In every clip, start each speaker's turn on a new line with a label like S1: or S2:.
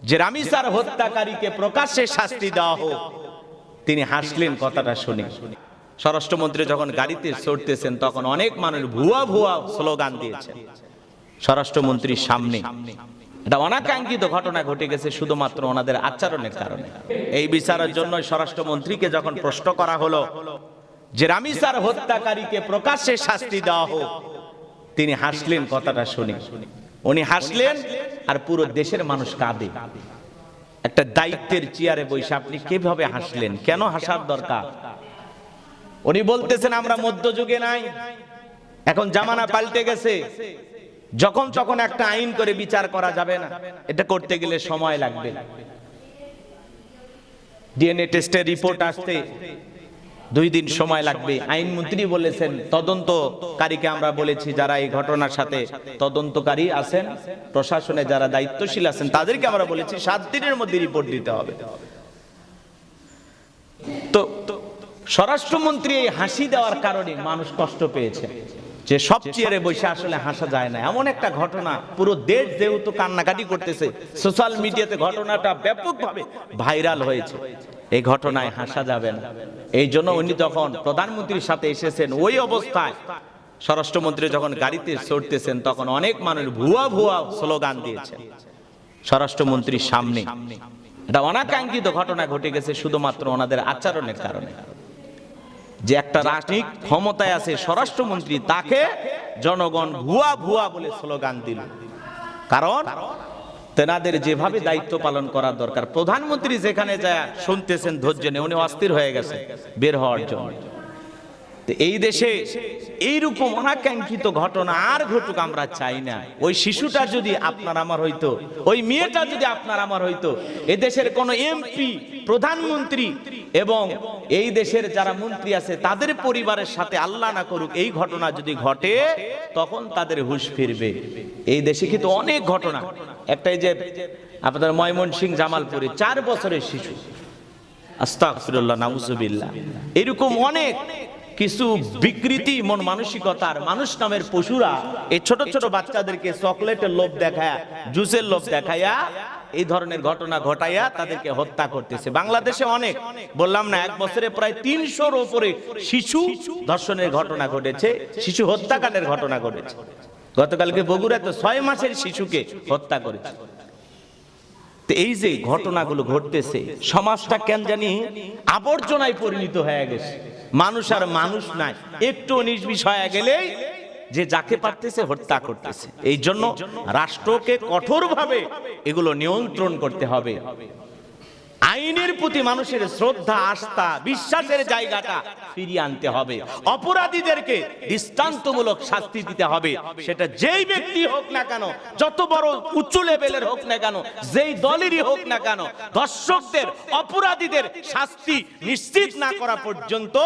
S1: যে রামিসার হত্যাকারীকে প্রকাশ্যে শাস্তি দেওয়া হোক, তিনি হাসলেন কথাটা শুনে। স্বরাষ্ট্রমন্ত্রী যখন গাড়িতে চড়তেছেন তখন অনেক মানুষ ভুয়া ভুয়া স্লোগান দিয়েছেন স্বরাষ্ট্রমন্ত্রীর সামনে। এটা অনাকাঙ্ক্ষিত ঘটনা ঘটে গেছে শুধুমাত্র ওনাদের আচরণের কারণে। এই বিচারের জন্য স্বরাষ্ট্রমন্ত্রীকে যখন প্রশ্ন করা হলো যে রামিসার হত্যাকারীকে প্রকাশ্যে শাস্তি দেওয়া হোক, তিনি হাসলেন কথাটা শুনে। উনি হাসলেন আর পুরো দেশের মানুষ কাঁদে। একটা দায়িত্বের চেয়ারে বসে আপনি কিভাবে হাসলেন? কেন হাসার দরকার? উনি বলতেছেন আমরা মধ্যযুগে নাই, এখন জামানা পাল্টে গেছে, যখন তখন একটা আইন করে বিচার করা যাবে না, এটা করতে গেলে সময় লাগবে। ডিএনএ টেস্টের রিপোর্ট আসতে 2 দিন সময় লাগবে। আইনমন্ত্রী বলেছেন, তদন্তকারীকে আমরা বলেছি যারা এই ঘটনার সাথে তদন্তকারী আছেন, প্রশাসনে যারা দায়িত্বশীল আছেন তাদেরকে আমরা বলেছি 7 দিনের মধ্যে রিপোর্ট দিতে হবে। তো স্বরাষ্ট্রমন্ত্রী এই হাসি দেওয়ার কারণে মানুষ কষ্ট পেয়েছে যে সব চেয়ারে বসে আসলে হাসা যায় না। এমন একটা ঘটনা পুরো দেশ যেহেতু কান্নাকাটি করতেছে, সোশ্যাল মিডিয়াতে ঘটনাটা ব্যাপকভাবে ভাইরাল হয়েছে, এই ঘটনায় হাসা যাবে না। এই জন্য উনি যখন প্রধানমন্ত্রীর সাথে এসেছেন ওই অবস্থায় স্বরাষ্ট্রমন্ত্রী যখন গাড়িতে চড়তেছেন তখন অনেক মানুষ ভুয়া ভুয়া স্লোগান দিয়েছেন স্বরাষ্ট্রমন্ত্রীর সামনে। এটা অনাকাঙ্ক্ষিত ঘটনা ঘটে গেছে শুধুমাত্র ওনাদের আচরণের কারণে। যে একটা রাজনৈতিক ক্ষমতায় আছে স্বরাষ্ট্রমন্ত্রী, তাকে জনগণ ভুয়া ভুয়া বলে স্লোগান দিল। কারণ তেনাদের যেভাবে দায়িত্ব পালন করার দরকার, প্রধানমন্ত্রী যেখানে যায় শুনতেছেন ধৈর্য নেই, উনি অস্থির হয়ে গেছে বের হওয়ার জন্য। এই দেশে এইরকম অনাকাঙ্ক্ষিত ঘটনা আর ঘটুক আমরা চাই না। ওই শিশুটা যদি আপনার আমার হইতো, ওই মেয়েটা যদি আপনার আমার হইতো, এই দেশের কোন এমপি, প্রধানমন্ত্রী এবং এই দেশের যারা মন্ত্রী আছে তাদের পরিবারের সাথে আল্লাহ না করুক এই ঘটনা যদি ঘটে, তখন তাদের হুঁশ ফিরবে। এই দেশে কিন্তু অনেক ঘটনা, একটাই যে আপনাদের ময়মনসিংহ জামালপুরে 4 বছরের শিশু, আস্তাগফিরুল্লাহ নাউজুবিল্লাহ, এরকম অনেক কিছু বিকৃতি মন মানসিকতার মানুষ নামের পশুরা এই ছোট ছোট বাচ্চাদেরকে চকলেটের লোভ দেখায়া, জুসের লোভ দেখায়া, এই ধরনের ঘটনা ঘটাইয়া তাদেরকে হত্যা করতেছে। বাংলাদেশে অনেক, বললাম না, 1 বছরে প্রায় 300-র উপরে শিশু ধর্ষণের ঘটনা ঘটেছে, শিশু হত্যাকাণ্ডের ঘটনা ঘটেছে। গতকালকে বগুড়াতে 6 মাসের শিশুকে হত্যা করেছে। তো এই যে ঘটনাগুলো ঘটতেছে, সমাজটা কেন জানি আবর্জনায় পরিণত হয়ে গেছে। মানুষ আর মানুষ নাই, একটু 19 বিষয় হয়ে গেলেই যে যাকে পারতেছে হত্যা করতেছে। এই জন্য রাষ্ট্রকে কঠোরভাবে এগুলো নিয়ন্ত্রণ করতে হবে। আইনের প্রতি মানুষের শ্রদ্ধা, আস্থা, বিশ্বাসের জায়গাটা ফিরিয়ে আনতে হবে। অপরাধীদেরকে দৃষ্টান্তমূলক শাস্তি দিতে হবে। সেটা যেই ব্যক্তি হোক না কেন, যত বড় উচ্চ লেভেলের হোক না কেন, যেই দলেরই হোক না কেন, দর্শকদের, অপরাধীদের শাস্তি নিশ্চিত না করা পর্যন্ত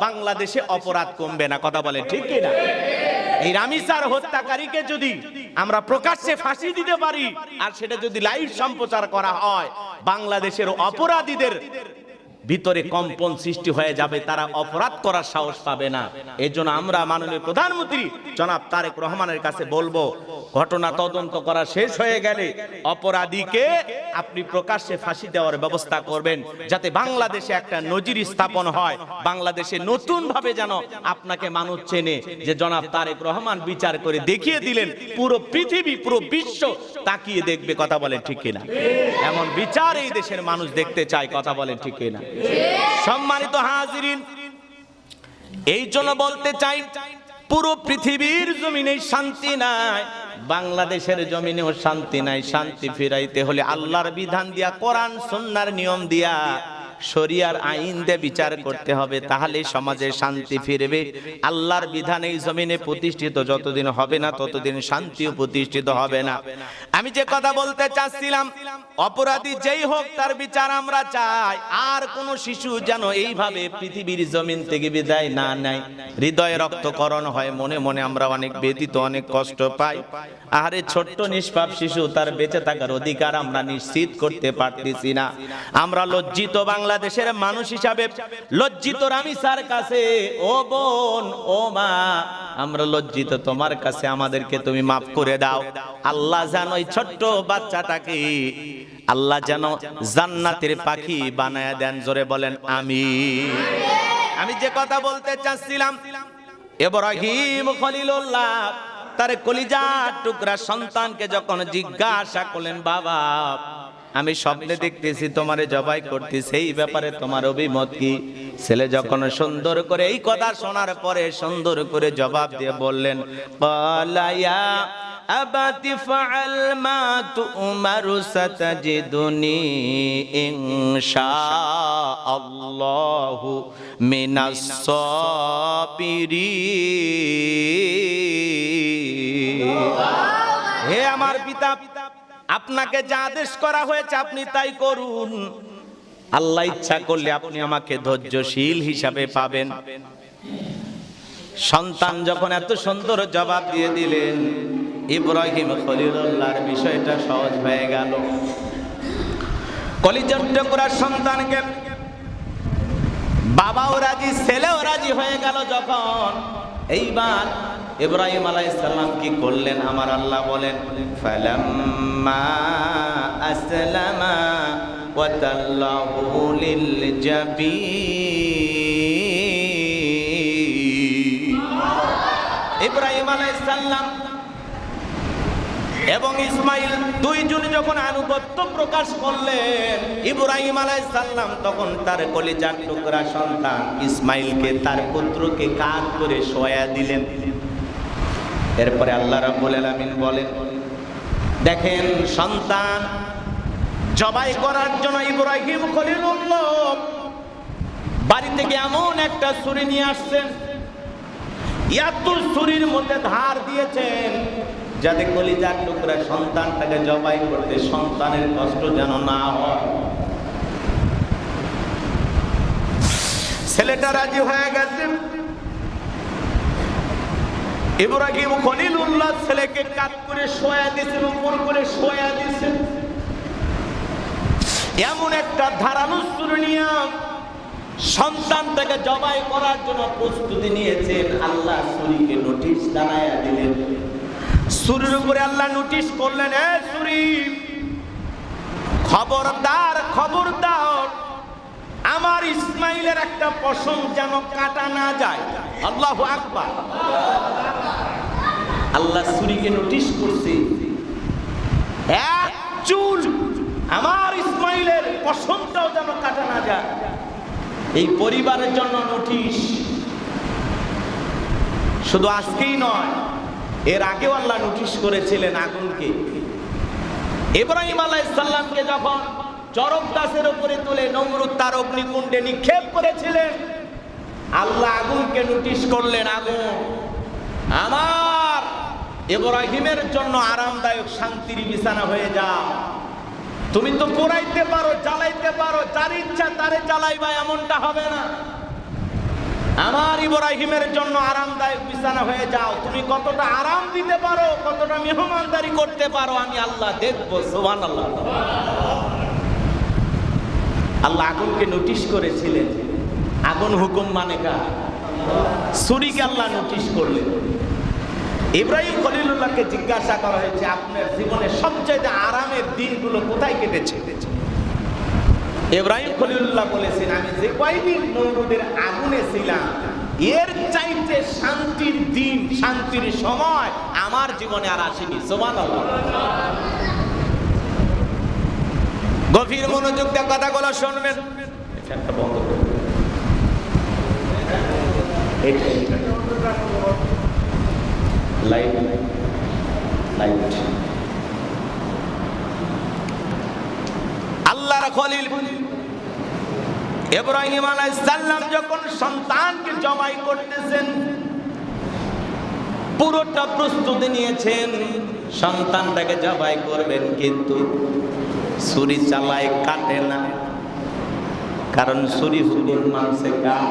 S1: বাংলাদেশে অপরাধ কমবে না। কথা বলে ঠিক কি না? এই রামিসার হত্যাকারীকে যদি আমরা প্রকাশ্যে ফাঁসি দিতে পারি আর সেটা যদি লাইভ সম্প্রচার করা হয়, বাংলাদেশের অপরাধীদের ভিতরে কম্পন সৃষ্টি হয়ে যাবে, তারা অপরাধ করার সাহস পাবে না। এজন্য আমরা মাননীয় প্রধানমন্ত্রী জনাব তারেক রহমানের কাছে বলবো, ঘটনা তদন্ত করা শেষ হয়ে গেলে অপরাধীকে আপনি প্রকাশ্যে ফাঁসি দেওয়ার ব্যবস্থা করবেন, যাতে বাংলাদেশে একটা নজির স্থাপন হয়। বাংলাদেশে নতুন ভাবে যেন আপনাকে মানুষ চেনে যে জনাব তারেক রহমান বিচার করে দেখিয়ে দিলেন, পুরো পৃথিবী, পুরো বিশ্ব তাকিয়ে দেখবে। কথা বলেন ঠিক কিনা? এমন বিচার এই দেশের মানুষ দেখতে চায়। কথা বলেন ঠিক কিনা? সম্মানিত হাজিরিন, এই জন্য বলতে চাই, পুরো পৃথিবীর জমিনে শান্তি নাই, বাংলাদেশের জমিনেও শান্তি নাই। শান্তি ফিরাইতে হলে আল্লাহর বিধান দিয়া, কোরআন সুন্নাহর নিয়ম দিয়া, শরিয়ার আইন দিয়ে বিচার করতে হবে, তাহলে সমাজে শান্তি ফিরবে। আল্লাহর বিধান এই জমিনে প্রতিষ্ঠিত যতদিন হবে না ততদিন শান্তিও প্রতিষ্ঠিত হবে না। আমি যে কথা বলতে চাচ্ছিলাম, অপরাধী যেই হোক তার বিচার আমরা চাই। আর কোন শিশু যেন এইভাবে পৃথিবীর জমিন থেকে বিদায় না নেয়। হৃদয়ে রক্তকরণ হয়, মনে মনে আমরা অনেক ব্যথিত, অনেক কষ্ট পাই। আরে ছোট্ট নিষ্পাপ শিশু, তার বেঁচে থাকার অধিকার আমরা নিশ্চিত করতে পারতেছি না। আমরা লজ্জিত বাংলা বাংলাদেশের মানুষ হিসাবে লজ্জিত রামিসার কাছে। ও বোন, ও মা, আমরা লজ্জিত তোমার কাছে, আমাদেরকে তুমি মাফ করে দাও। আল্লাহ যেন ওই ছোট্ট বাচ্চাটাকে আল্লাহ যেন জান্নাতের পাখি বানায়া দেন। জোরে বলেন আমিন। আমি যে কথা বলতে চাচ্ছিলাম, ইব্রাহিম খলিলুল্লাহ তার কলিজার টুকরা সন্তানকে যখন জিজ্ঞাসা করলেন, বাবা আমি স্বপ্নে দেখতেছি তোমারে জবাই করতেছি, এই ব্যাপারে তোমার অভিমত কি? ছেলে যখন সুন্দর করে এই কথা শোনার পরে সুন্দর করে জবাব দিয়ে বললেন, ক্বালায়া আবাতি ফাআল মা তু'মারু সাতাজিদুনি ইনশাআল্লাহু মিনাস সাবিরিন। হে আমার পিতা, আপনাকে যা আদেশ করা হয়েছে আপনি তাই করুন। আল্লাহ ইচ্ছা করলে আপনি আমাকে ধৈর্যশীল হিসাবে পাবেন। সন্তান যখন এত সুন্দর জবাব দিয়ে দিলেন, ইব্রাহিম খলিলুল্লাহর বিষয়টা সহজ হয়ে গেল। কলিজার টুকরা সন্তানকে বাবাও রাজি, ছেলেও রাজি হয়ে গেল যখন, এইবার ইব্রাহিম আলাইহিস সালাম কি করলেন আমার আল্লাহ বলেন, ফালাম্মা আসলামা ওয়া তাল্লাহু লিল জাবিন। ইব্রাহিম আলাইহিস সালাম এবং ইসমাইল দুইজন যখন আনুগত্য প্রকাশ করলেন, ইব্রাহিম আলাইহিস সালাম তখন তার কলিজার টুকরা সন্তান ইসমাইলকে, তার পুত্রকে কাঁধ করে শোয়া দিলেন। এরপরে আল্লাহ রাব্বুল আলামিন বলেন, দেখেন সন্তান জবাই করার জন্য ইব্রাহিম খলিলুল্লাহ বাড়ি থেকে এমন একটা ছুরি নিয়ে আসছেন, এত ছুরির মধ্যে ধার দিয়েছেন যাতে কলিজার টুকরা সন্তানটাকে জবাই করতে সন্তানের কষ্ট যেন না হয়। ছেলেটা রাজি হয়ে গেছে। ইব্রাহিম খলিলুল্লাহ ছেলেকে কাঁধ করে শোয়া দিয়েছেন, উপর করে শোয়া দিয়েছেন। এমন একটা ধারালো ছুরি নিয়ে সন্তানটাকে জবাই করার জন্য প্রস্তুতি নিয়েছেন। আল্লাহ ছুরিকে নোটিশ জানায়া দিলেন। ছুরির উপরে আল্লাহ নোটিশ করলেন, এ ছুরি, খবরদার খবরদার, আমার ইসমাইলের একটা পশম যেন কাটা না যায়। আল্লাহু আকবার। আল্লাহ ছুরিকে নোটিশ করছে, এক চুল আমার ইসমাইলের পশমটাও যেন কাটা না যায়। এই পরিবারের জন্য নোটিশ। শুধু আজকেই নয়, এর আগেও আল্লাহ নোটিশ করেছিলেন আগুনকে। ইব্রাহিম আলাইহিস সালামকে যখন চরক গাছের উপরে তুলে নমরুদ তার অগ্নিকুণ্ডে নিক্ষেপ করেছিলেন, আল্লাহ আগুনকে নোটিশ করলেন, আগুন আমার ইব্রাহিমের জন্য আরামদায়ক শান্তির বিছানা হয়ে যাও। তুমি তো পোড়াইতে পারো, জ্বালাইতে পারো, যার ইচ্ছা তারে জ্বালাইবা, এমনটা হবে না। আমার ইব্রাহিমের জন্য আরামদায়ক বিছানা হয়ে যাও। তুমি কতটা আরাম দিতে পারো, কতটা মেহমানদারি করতে পারো, আমি আল্লাহ দেখবো। সুবহানাল্লাহ। আল্লাহ আগুনকে নোটিশ করেছিলেন। আগুন হুকুম মানে কার? ছুরিকে আল্লাহ নোটিশ করলেন। ইব্রাহিম খলিলুল্লাহকে জিজ্ঞাসা করা হয়েছে, আপনার জীবনে সবচেয়ে আরামের দিনগুলো কোথায় কেটেছে? ইব্রাহিম খলিলুল্লাহ বলেছেন, আমি যে কয়দিন নমরুদের আগুনে ছিলাম, এর চাইতে শান্তির দিন, শান্তির সময় আমার জীবনে আর আসেনি। সুবহানাল্লাহ। গভীর মনোযোগ দিয়ে কথাগুলো শুনবেন। একটা বন্ধ করুন। Light light. আল্লাহর খলিল ইব্রাহিম আলাইহিস সালাম যখন সন্তানকে জবাই করতেছেন, পুরোটা প্রস্তুতি নিয়েছেন, সন্তানটাকে জবাই করবেন, কিন্তু ছুরি চালায় কাটে না, কারণ ছুরি হুকুম মানছে কার?